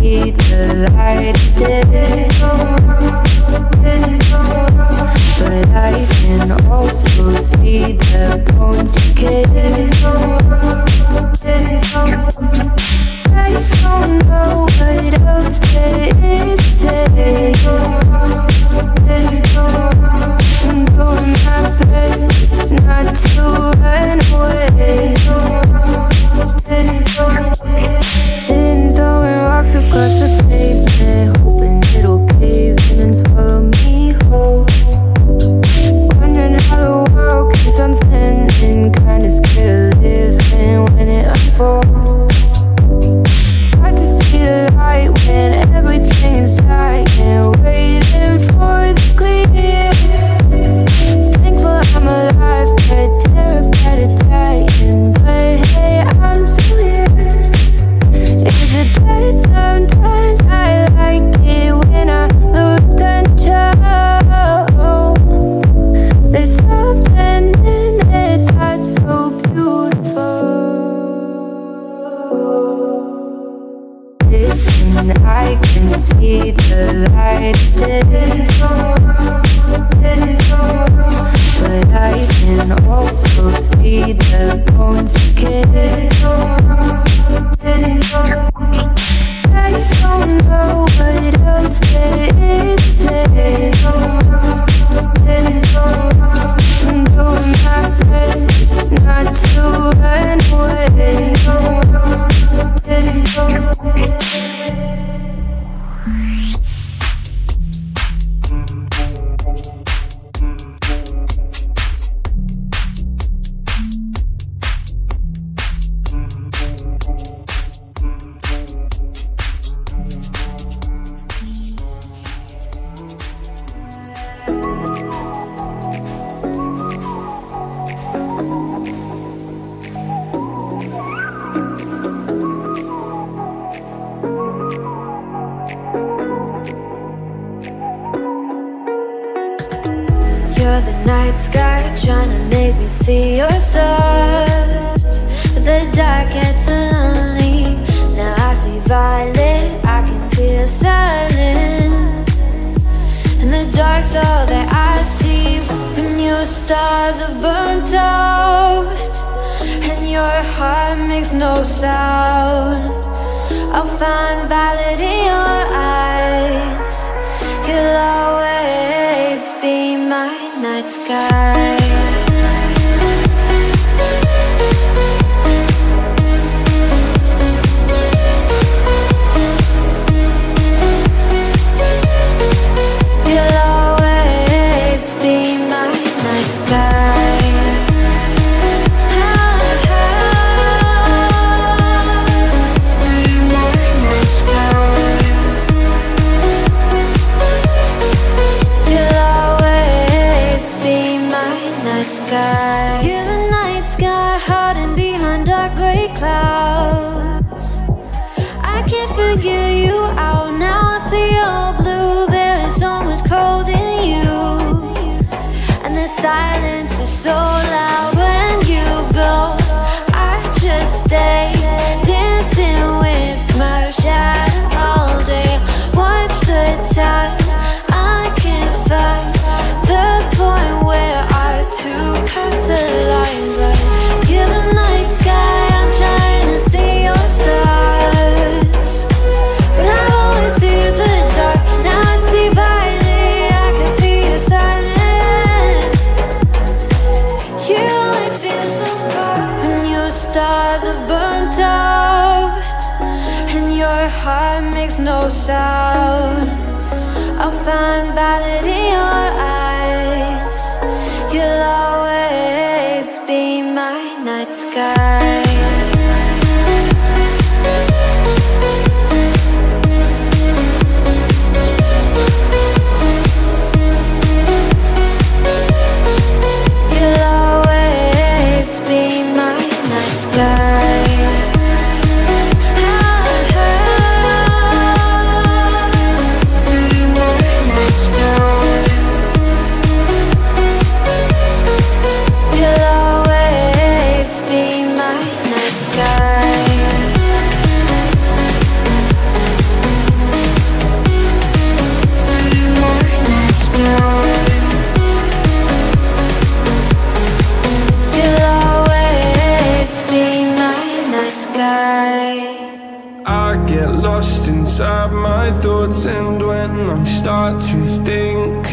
see the light of day, but I can also see the bones decay. I don't know what else there is to say. I'm doing my best not to run away. Sitting throwing rocks across the pavement, hoping it'll cave in and swallow me whole. Wondering how the world keeps on spinning, kinda scared of living when it unfolds. Hard to see the light when everything is dying, waiting for the clear. Thankful I'm alive, but terrified of dying. But hey, I'm still here. Is it that sometimes I like it when I lose control? There's something in it that's so beautiful. Listen, I can see the light of day, but I can also see the bones decay. I don't know what else there is to say. I'm doing my best not to run away. You're the night sky trying to make me see your stars, but the dark gets so lonely. Now I see violet, I can feel silence. And the dark's all that I see when your stars have burnt out and your heart makes no sound. I'll find violet in your eyes. You'll always be my night sky. You'll always be my night sky. You're the night sky, hiding behind dark gray clouds. I can't figure you out now. I see your blue. There is so much cold in you, and the silence is so loud when you go. I just stay dancing with my shadow all day. Watch the tide. I can't find the point where to pass the line, but you're the night sky. I'm trying to see your stars, but I've always feared the dark. Now I see violet, I can feel your silence. You always feel so far when your stars have burnt out and your heart makes no sound. I'll find violet in your eyes. You'll always be my night sky. You'll always be my night sky. You'll always be my grab my thoughts, and when I start to think,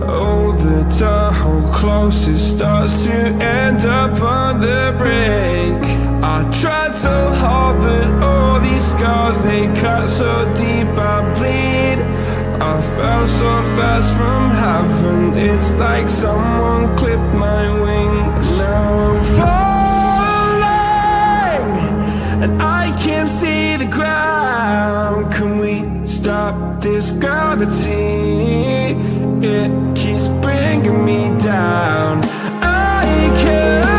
oh, the whole closest starts to end up on the brink. I tried so hard, but all these scars, they cut so deep, I bleed. I fell so fast from heaven, it's like someone clipped my wings. Now I'm falling, and I can't see the ground. Can we stop this gravity? It keeps bringing me down. I can't